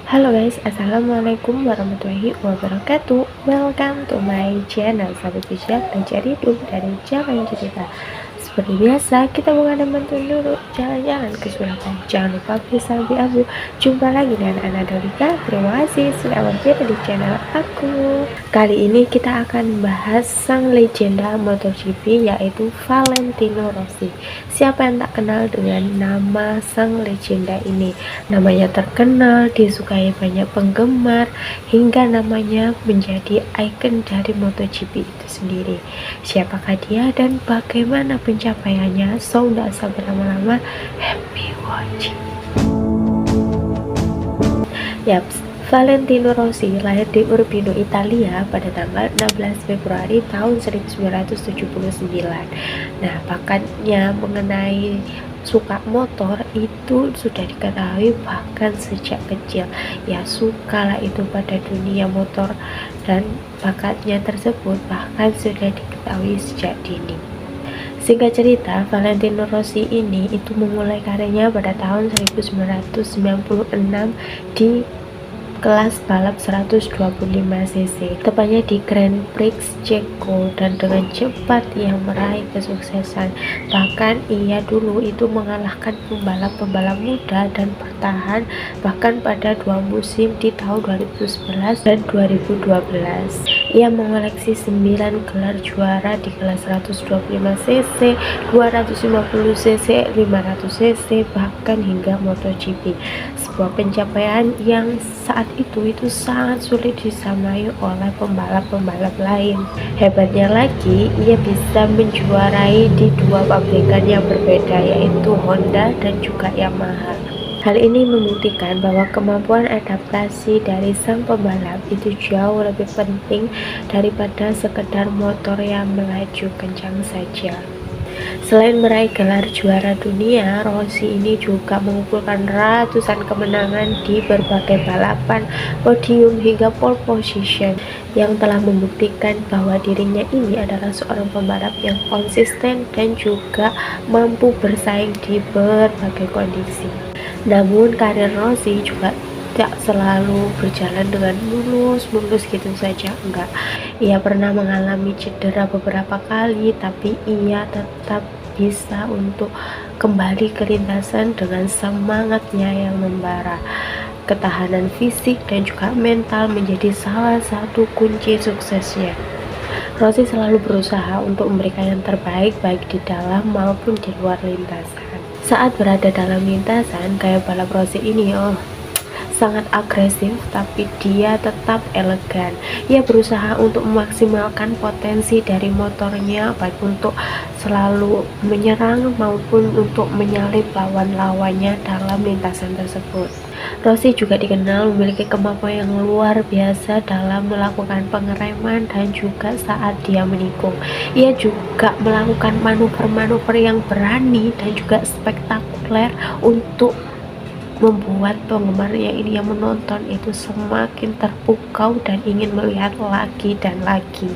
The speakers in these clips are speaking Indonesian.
Halo guys, assalamualaikum warahmatullahi wabarakatuh. Welcome to my channel Sahabat Bijak Belajar Hidup dari Jalan Cerita. Seperti biasa, kita bukan bantuin dulu jalan-jalan ke Surabaya. Jangan lupa beli sampai abu. Jumpa lagi dengan Ana Dolika. Terima kasih sudah mampir di channel aku. Kali ini kita akan membahas sang legenda MotoGP yaitu Valentino Rossi. Siapa yang tak kenal dengan nama sang legenda ini? Namanya terkenal, disukai banyak penggemar, hingga namanya menjadi ikon dari MotoGP itu sendiri. Siapakah dia dan bagaimana pencapaiannya? So, tidak usah berlama-lama, happy watching. Yaps, Valentino Rossi lahir di Urbino, Italia pada tanggal 16 Februari tahun 1979. Nah, bakatnya mengenai suka motor itu sudah diketahui bahkan sejak kecil. Ya, sukalah itu pada dunia motor dan bakatnya tersebut bahkan sudah diketahui sejak dini. Singkat cerita, Valentino Rossi ini itu memulai karirnya pada tahun 1996 di kelas balap 125cc, tepatnya di Grand Prix Ceko, dan dengan cepat ia meraih kesuksesan. Bahkan ia dulu itu mengalahkan pembalap-pembalap muda dan bertahan bahkan pada 2 musim di tahun 2011 dan 2012. Ia mengoleksi 9 gelar juara di kelas 125cc, 250cc, 500cc, bahkan hingga MotoGP. Sebuah pencapaian yang saat itu sangat sulit disamai oleh pembalap-pembalap lain. Hebatnya lagi, ia bisa menjuarai di 2 pabrikan yang berbeda, yaitu Honda dan juga Yamaha. Hal ini membuktikan bahwa kemampuan adaptasi dari sang pembalap itu jauh lebih penting daripada sekedar motor yang melaju kencang saja. Selain meraih gelar juara dunia, Rossi ini juga mengumpulkan ratusan kemenangan di berbagai balapan, podium hingga pole position, yang telah membuktikan bahwa dirinya ini adalah seorang pembalap yang konsisten dan juga mampu bersaing di berbagai kondisi. Namun karir Rossi juga tidak selalu berjalan dengan mulus gitu saja, enggak. Ia pernah mengalami cedera beberapa kali, tapi ia tetap bisa untuk kembali ke lintasan dengan semangatnya yang membara. Ketahanan fisik dan juga mental menjadi salah satu kunci suksesnya. Rossi selalu berusaha untuk memberikan yang terbaik baik di dalam maupun di luar lintasan. Saat berada dalam lintasan, gaya balap Rossi ini sangat agresif, tapi dia tetap elegan. Ia berusaha untuk memaksimalkan potensi dari motornya, baik untuk selalu menyerang maupun untuk menyalip lawan-lawannya dalam lintasan tersebut. Rossi juga dikenal memiliki kemampuan yang luar biasa dalam melakukan pengereman dan juga saat dia menikung. Ia juga melakukan manuver-manuver yang berani dan juga spektakuler untuk membuat penggemarnya ini yang menonton itu semakin terpukau dan ingin melihat lagi dan lagi.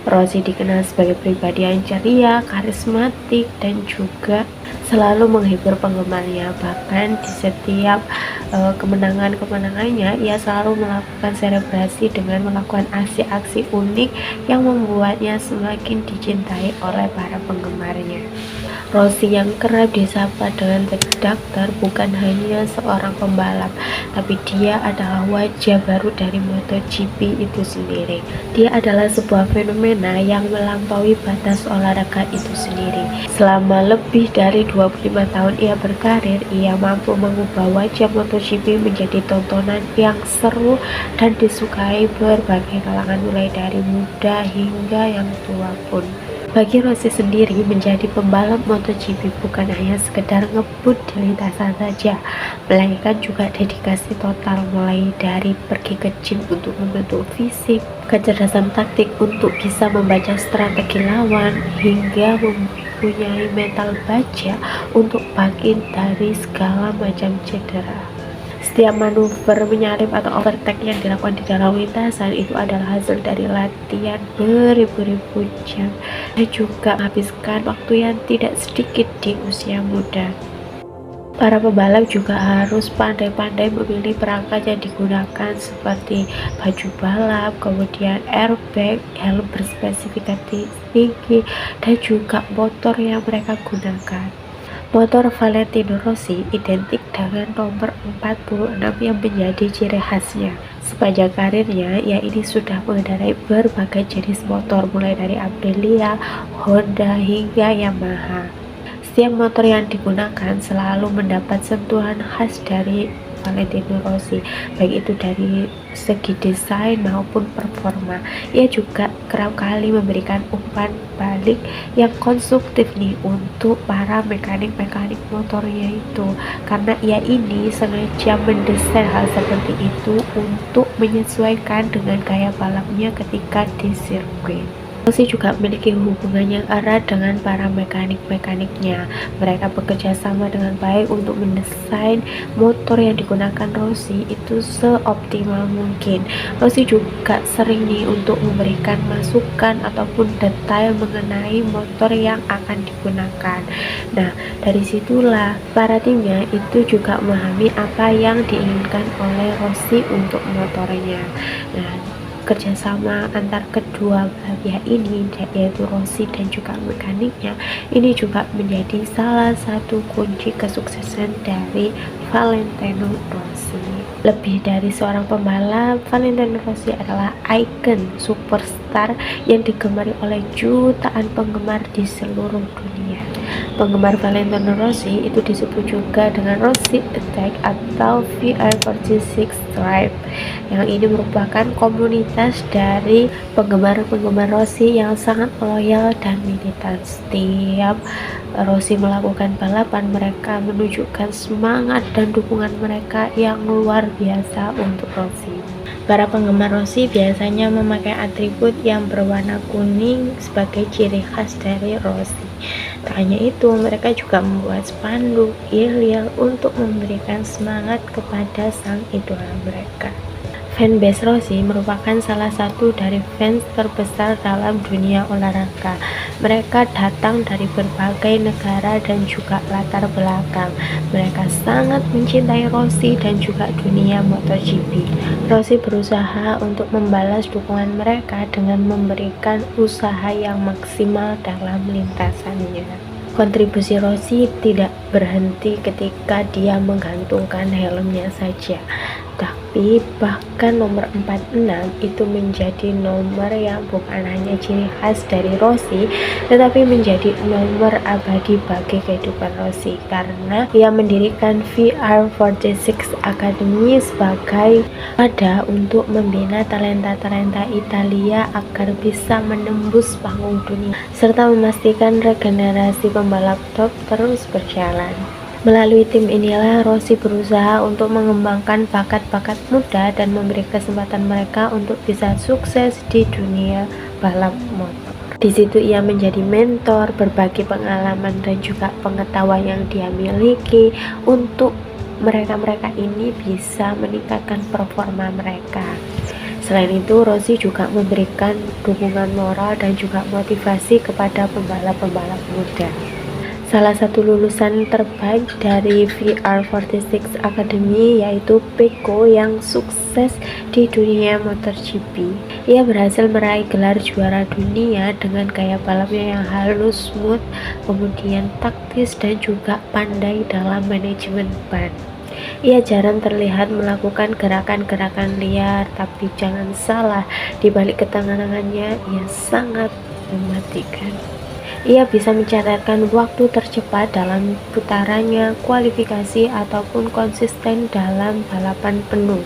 Rossi dikenal sebagai pribadi yang ceria, karismatik, dan juga selalu menghibur penggemarnya. Bahkan di setiap kemenangannya, ia selalu melakukan selebrasi dengan melakukan aksi-aksi unik yang membuatnya semakin dicintai oleh para penggemarnya. Rossi yang kerap disapa dengan The Doctor bukan hanya seorang pembalap, tapi dia adalah wajah baru dari MotoGP itu sendiri. Dia adalah sebuah fenomena yang melampaui batas olahraga itu sendiri. Selama lebih dari 25 tahun ia berkarir, ia mampu mengubah wajah MotoGP menjadi tontonan yang seru dan disukai berbagai kalangan, mulai dari muda hingga yang tua pun. Bagi Rossi sendiri, menjadi pembalap MotoGP bukan hanya sekedar ngebut di lintasan saja, melainkan juga dedikasi total, mulai dari pergi ke gym untuk membentuk fisik, kecerdasan taktik untuk bisa membaca strategi lawan, hingga mempunyai mental baja untuk bangkit dari segala macam cedera. Setiap manuver menyalip atau overtake yang dilakukan di dalam lintasan itu adalah hasil dari latihan beribu-ribu jam dan juga menghabiskan waktu yang tidak sedikit di usia muda. Para pebalap juga harus pandai-pandai memilih perangkat yang digunakan seperti baju balap, kemudian airbag, helm berspesifikasi tinggi, dan juga motor yang mereka gunakan. Motor Valentino Rossi identik dengan nomor 46 yang menjadi ciri khasnya. Sepanjang karirnya, ia ini sudah mengendarai berbagai jenis motor mulai dari Aprilia, Honda, hingga Yamaha. Setiap motor yang digunakan selalu mendapat sentuhan khas dari Valentino Rossi, baik itu dari segi desain maupun performa. Ia juga kerap kali memberikan umpan balik yang konstruktif nih untuk para mekanik-mekanik motornya itu, karena ia ini sengaja mendesain hal seperti itu untuk menyesuaikan dengan gaya balapnya ketika di sirkuit. Rossi juga memiliki hubungan yang erat dengan para mekanik-mekaniknya. Mereka bekerja sama dengan baik untuk mendesain motor yang digunakan Rossi itu seoptimal mungkin. Rossi juga sering nih untuk memberikan masukan ataupun detail mengenai motor yang akan digunakan. Nah, dari situlah para timnya itu juga memahami apa yang diinginkan oleh Rossi untuk motornya. Nah, kerjasama antar kedua belah pihak ini, yaitu Rossi dan juga mekaniknya, ini juga menjadi salah satu kunci kesuksesan dari Valentino Rossi. Lebih dari seorang pembalap, Valentino Rossi adalah ikon superstar yang digemari oleh jutaan penggemar di seluruh dunia. Penggemar Valentino Rossi itu disebut juga dengan Rossi Attack atau VR46 Tribe. Yang ini merupakan komunitas dari penggemar-penggemar Rossi yang sangat loyal dan militan. Setiap Rossi melakukan balapan, mereka menunjukkan semangat dan dukungan mereka yang luar biasa untuk Rossi. Para penggemar Rossi biasanya memakai atribut yang berwarna kuning sebagai ciri khas dari Rossi. Tak hanya itu, mereka juga membuat spanduk yel-yel untuk memberikan semangat kepada sang idola mereka. Fanbase Rossi merupakan salah satu dari fans terbesar dalam dunia olahraga. Mereka datang dari berbagai negara dan juga latar belakang. Mereka sangat mencintai Rossi dan juga dunia MotoGP. Rossi berusaha untuk membalas dukungan mereka dengan memberikan usaha yang maksimal dalam lintasannya. Kontribusi Rossi tidak berhenti ketika dia menggantungkan helmnya saja, tapi bahkan nomor 46 itu menjadi nomor yang bukan hanya ciri khas dari Rossi, tetapi menjadi nomor abadi bagi kehidupan Rossi, karena ia mendirikan VR46 Academy sebagai wadah untuk membina talenta-talenta Italia agar bisa menembus panggung dunia, serta memastikan regenerasi pembalap top terus berjalan. Melalui tim inilah Rossi berusaha untuk mengembangkan bakat-bakat muda dan memberi kesempatan mereka untuk bisa sukses di dunia balap motor. Di situ ia menjadi mentor, berbagi pengalaman dan juga pengetahuan yang dia miliki untuk mereka-mereka ini bisa meningkatkan performa mereka. Selain itu, Rossi juga memberikan dukungan moral dan juga motivasi kepada pembalap-pembalap muda. Salah satu lulusan terbaik dari VR46 Academy yaitu Pecco yang sukses di dunia MotoGP. Ia berhasil meraih gelar juara dunia dengan gaya balapnya yang halus, smooth, kemudian taktis dan juga pandai dalam manajemen ban. Ia jarang terlihat melakukan gerakan-gerakan liar, tapi jangan salah, di balik ketenangannya ia sangat mematikan. Ia bisa mencatatkan waktu tercepat dalam putarannya, kualifikasi ataupun konsisten dalam balapan penuh.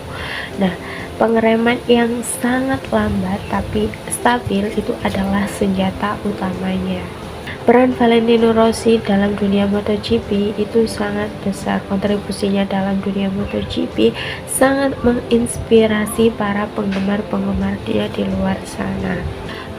Nah, pengereman yang sangat lambat tapi stabil itu adalah senjata utamanya. Peran Valentino Rossi dalam dunia MotoGP itu sangat besar. Kontribusinya dalam dunia MotoGP sangat menginspirasi para penggemar-penggemar dia di luar sana.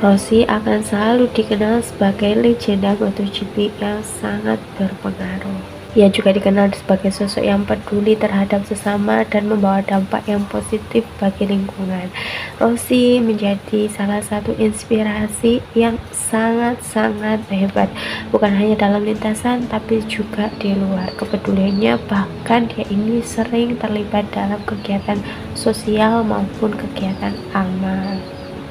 Rossi akan selalu dikenal sebagai legenda MotoGP yang sangat berpengaruh. Ia juga dikenal sebagai sosok yang peduli terhadap sesama dan membawa dampak yang positif bagi lingkungan. Rossi menjadi salah satu inspirasi yang sangat-sangat hebat, bukan hanya dalam lintasan tapi juga di luar. Kepeduliannya bahkan dia ini sering terlibat dalam kegiatan sosial maupun kegiatan amal.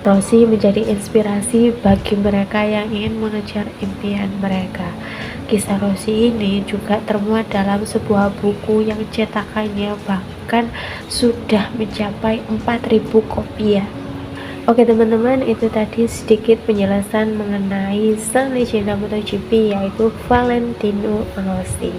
Rossi menjadi inspirasi bagi mereka yang ingin mengejar impian mereka. Kisah Rossi ini juga termuat dalam sebuah buku yang cetakannya bahkan sudah mencapai 4.000 kopiah. Oke teman-teman, itu tadi sedikit penjelasan mengenai sang legenda MotoGP yaitu Valentino Rossi.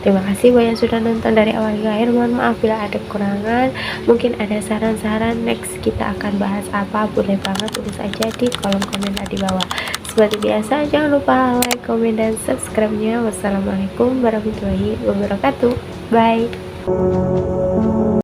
Terima kasih buat yang sudah nonton dari awal hingga akhir. Mohon maaf bila ada kekurangan. Mungkin ada saran-saran next kita akan bahas apa, boleh banget tulis aja di kolom komentar di bawah. Seperti biasa, jangan lupa like, komen, dan subscribe-nya. Wassalamualaikum warahmatullahi wabarakatuh. Bye.